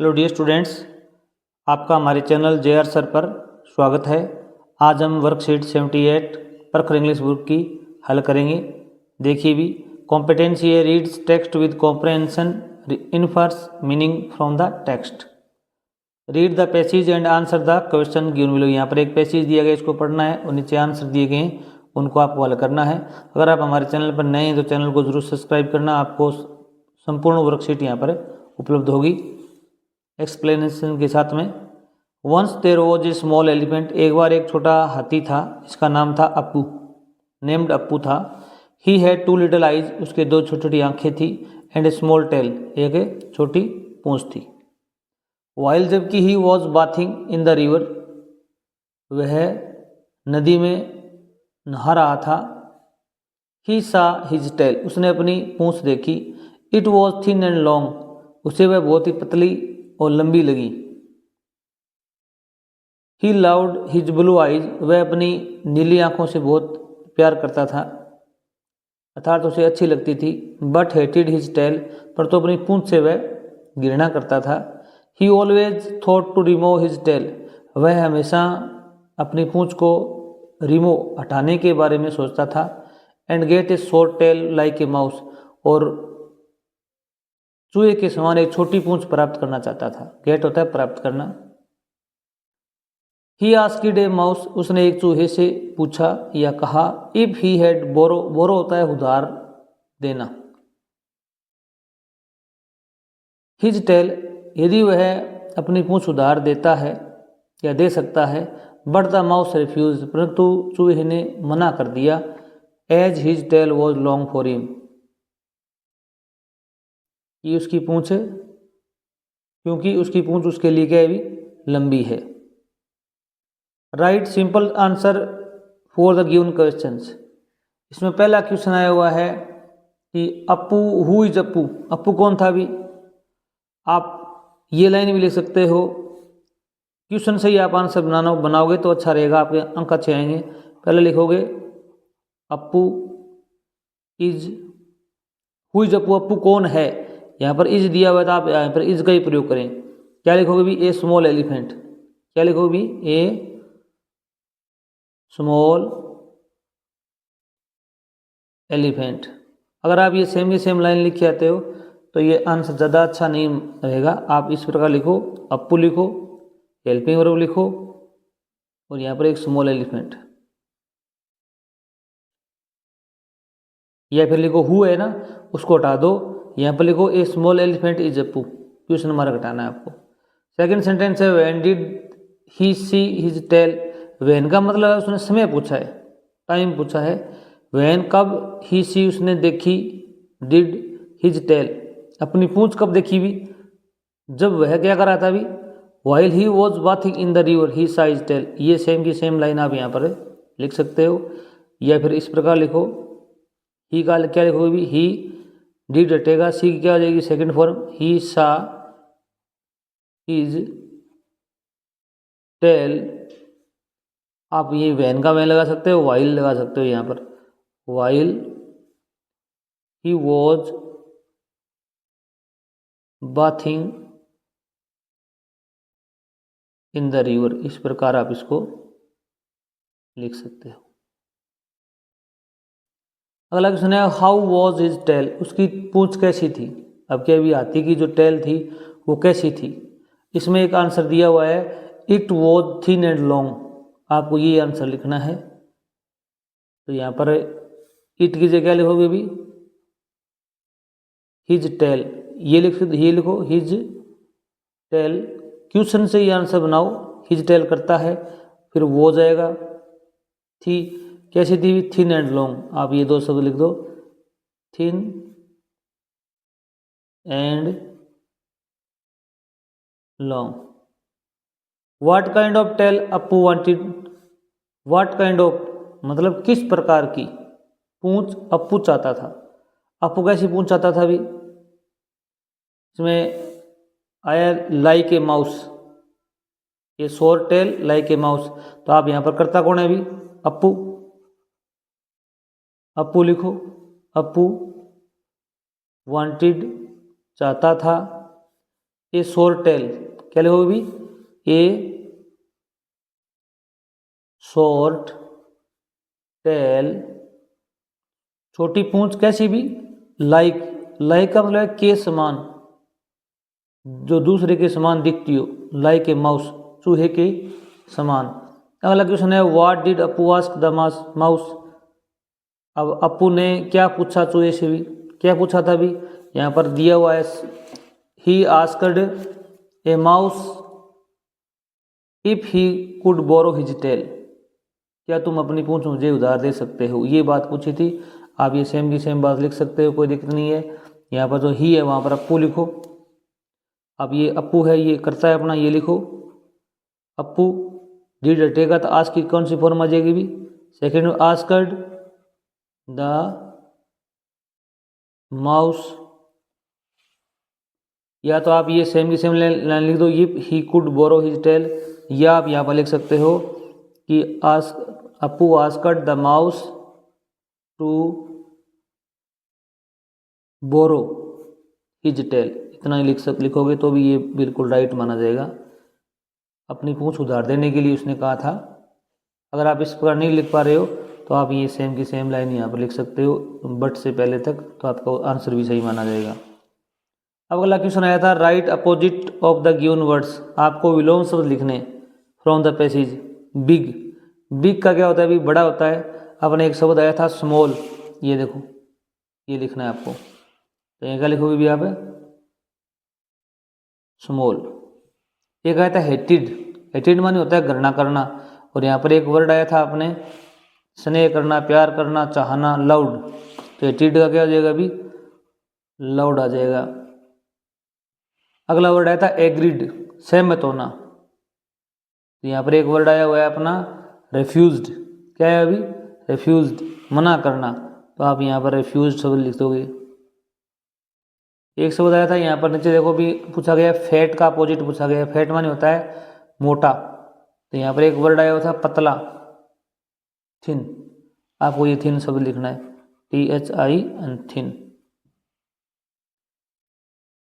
Hello dear students, आपका हमारे channel JR sir पर स्वागत है। आज हम वर्कशीट 78 प्रखर इंग्लिश बुक की हल करेंगे। देखिए भी, कॉम्पिटेंसी है reads text with comprehension, infers meaning from the text, read the passage and answer the question given below. यहाँ पर एक पैसेज दिया गया, इसको पढ़ना है और नीचे आंसर दिए गए हैं, उनको आपको हल करना है। अगर आप हमारे चैनल पर नए हैं तो चैनल को जरूर सब्सक्राइब करना। आपको संपूर्ण वर्कशीट यहाँ पर उपलब्ध होगी एक्सप्लेनेशन के साथ में। Once there was a small elephant, एक बार एक छोटा हाथी था, इसका नाम था अप्पू, नेम्ड अप्पू था। He had two little eyes, उसके दो छोटी छोटी आंखें थी, एंड ए स्मॉल टेल, एक छोटी पूंछ थी। वाइल, जबकि ही was bathing in the river, वह नदी में नहा रहा था। ही सा हिज टेल, उसने अपनी पूंछ देखी। It was thin and long, उसे वह बहुत ही पतली और लंबी लगी। He loved his blue eyes, वह अपनी नीली आंखों से बहुत प्यार करता था, अर्थात उसे अच्छी लगती थी। बट हेटेड हिज टेल, पर तो अपनी पूंछ से वह घृणा करता था। He always thought to remove his tail, वह हमेशा अपनी पूंछ को रिमूव हटाने के बारे में सोचता था। And gate A short tail like a mouse, और चूहे के समान एक छोटी पूंछ प्राप्त करना चाहता था। गेट होता है प्राप्त करना। ही आस्क्ड ए माउस, उसने एक चूहे से पूछा या कहा। इफ ही हैड बोरो, बोरो होता है उधार देना। हिज टेल, यदि वह अपनी पूंछ उधार देता है या दे सकता है। बट द माउस रिफ्यूज, परंतु चूहे ने मना कर दिया। As his tail was long for him, ये उसकी पूंछ है क्योंकि उसकी पूंछ उसके लिए क्या है भी लंबी है। Right simple answer for the given questions, इसमें पहला क्वेश्चन आया हुआ है कि अप्पू, हु इज अप्पू, अप्पू कौन था भी। आप ये लाइन भी लिख सकते हो, क्वेश्चन से ही आप आंसर बनाओगे तो अच्छा रहेगा, आपके अंक अच्छे आएंगे। पहले लिखोगे Appu is, who is Appu, Appu कौन है। यहाँ पर इज दिया हुआ है तो आप यहाँ पर इज का ही प्रयोग करें। क्या लिखोगे भी, ए स्मॉल एलिफेंट, क्या लिखोगे भी, ए स्मॉल एलिफेंट। अगर आप ये सेम की सेम लाइन लिख के आते हो तो ये आंसर ज़्यादा अच्छा नहीं रहेगा। आप इस प्रकार लिखो, अप्पू लिखो, हेल्पिंग वर्ब लिखो, और यहाँ पर एक स्मॉल एलिफेंट, या फिर लिखो हु है ना, उसको हटा दो, यहाँ पर लिखो a small elephant is Appu, question mark हटाना है आपको। सेकंड सेंटेंस है when did he see his tail, when का मतलब है उसने समय पूछा है, टाइम पूछा है। व्हेन कब, ही सी उसने देखी, डिड हिज टेल अपनी पूंछ कब देखी भी, जब वह क्या कर रहा था भी। While he was bathing in the river he saw his tail, ये सेम की सेम लाइन आप यहाँ पर लिख सकते हो। या फिर इस प्रकार लिखो, ही का क्या लिखोगे भी, ही डिड हटेगा, सी की क्या हो जाएगी सेकंड फॉर्म, ही सा हिज टेल। आप ये वैन का वैन लगा सकते हो, वाइल लगा सकते हो यहाँ पर, while he was bathing in the river, इस प्रकार आप इसको लिख सकते हो। अगला क्वेश्चन है हाउ वॉज हिज टेल, उसकी पूंछ कैसी थी। अब क्या अभी हाथी की जो टेल थी वो कैसी थी। इसमें एक आंसर दिया हुआ है it was thin and long, आपको ये आंसर लिखना है। तो यहाँ पर इट की जगह लिखोगे भी हिज टेल, ये लिखो हिज टेल, क्वेश्चन से ये आंसर बनाओ। हिज टेल करता है, फिर वो जाएगा थी, कैसी थी, थिन एंड लॉन्ग, आप ये दो शब्द लिख दो, thin and long. What kind of tail Appu wanted, what kind of मतलब किस प्रकार की पूंछ अप्पू चाहता था। अप्पू कैसी पूंछ चाहता था भी, इसमें आया लाइक ए माउस, ये short tail like a mouse, तो आप यहाँ पर करता कौन है भी, अप्पू, अप्पू लिखो, अप्पू वांटेड चाहता था, ए शॉर्ट टेल, क्या लिखोगे भी, ए शॉर्ट टेल, छोटी पूंछ कैसी भी, लाइक, लाइक का मतलब है के समान, जो दूसरे के समान दिखती हो, लाइक ए माउस, चूहे के समान। अगला क्वेश्चन है what did Appu ask the mouse. अब अपू ने क्या पूछा चूहे से भी, क्या पूछा था भी, यहाँ पर दिया हुआ है he asked a mouse if he could borrow his tail, क्या तुम अपनी पूंछ मुझे उधार दे सकते हो, ये बात पूछी थी। आप ये सेम की सेम बात लिख सकते हो, कोई दिक्कत नहीं है। यहाँ पर जो ही है वहाँ पर अपू लिखो। अब ये अपू है, ये करता है अपना, ये लिखो अपू डिड हटेगा तो आस्क की कौन सी फॉर्म आ जाएगी भी, सेकेंड में आस्क्ड द माउस, या तो आप ये सेम की सेम लाइन लिख दो if he could borrow his tail, या आप यहाँ पर लिख सकते हो कि Appu asked the mouse to borrow his tail, इतना ही लिखोगे तो भी ये बिल्कुल राइट माना जाएगा। अपनी पूंछ उधार देने के लिए उसने कहा था। अगर आप इस प्रकार नहीं लिख पा रहे हो तो आप ये सेम की सेम लाइन यहाँ पर लिख सकते हो बट से पहले तक, तो आपका आंसर भी सही माना जाएगा। अब अगला क्वेश्चन आया था right opposite of the given words, आपको विलोम शब्द लिखने from the passage. Big, big का क्या होता है, भी बड़ा होता है। अपने एक शब्द आया था स्मॉल, ये देखो, ये लिखना है आपको, तो ये क्या लिखोगे भी आप, स्मॉल। एक आया था हेटेड, हेटेड माने होता है घृणा करना, और यहाँ पर एक वर्ड आया था अपने स्नेह करना, प्यार करना, चाहना, लव्ड, तो हेटेड का क्या हो जाएगा अभी, लव्ड आ जाएगा। अगला वर्ड आया था एग्रीड, सहमत होना, तो यहाँ पर एक वर्ड आया हुआ है अपना रेफ्यूज्ड, क्या है अभी, रेफ्यूज्ड, मना करना, तो आप यहाँ पर रेफ्यूज्ड शब्द लिख दोगे। एक शब्द आया था यहाँ पर नीचे देखो भी, पूछा गया फैट का अपोजिट पूछा गया, फैट माने होता है मोटा, तो यहाँ पर एक वर्ड आया हुआ था पतला, थिन, आपको ये थिन शब्द लिखना है, THIN, थिन।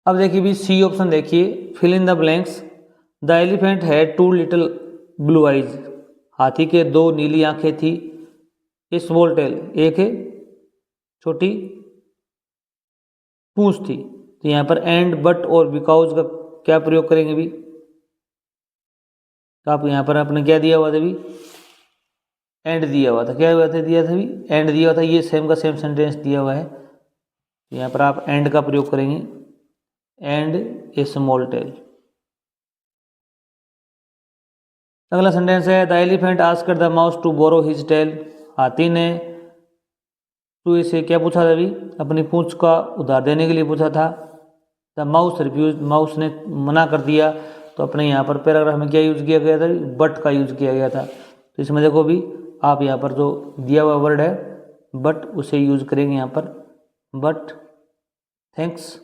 अब देखिए भी सी ऑप्शन देखिए, fill in the blanks. The elephant had 2 little blue eyes, हाथी के 2 नीली आंखें थी। स्मॉल टेल, एक है छोटी पूंछ थी, तो यहाँ पर एंड, बट और बिकॉज का क्या प्रयोग करेंगे भी, तो आप यहाँ पर आपने क्या दिया हुआ था भी, एंड दिया हुआ था, क्या हुआ था, दिया था भी एंड दिया हुआ था, ये सेम का सेम सेंटेंस दिया हुआ है, यहाँ पर आप एंड का प्रयोग करेंगे, एंड ए स्मॉल टेल। अगला सेंटेंस है the elephant asked the mouse to borrow his tail, हाथी ने चूहे से क्या पूछा था अभी, अपनी पूंछ का उधार देने के लिए पूछा था। द माउस रिफ्यूज, माउस ने मना कर दिया, तो अपने यहाँ पर पैराग्राफ में क्या यूज किया गया था, बट का यूज किया गया था। तो इसमें देखो भी आप यहाँ पर जो दिया हुआ वर्ड है बट, उसे यूज करेंगे यहाँ पर, बट थैंक्स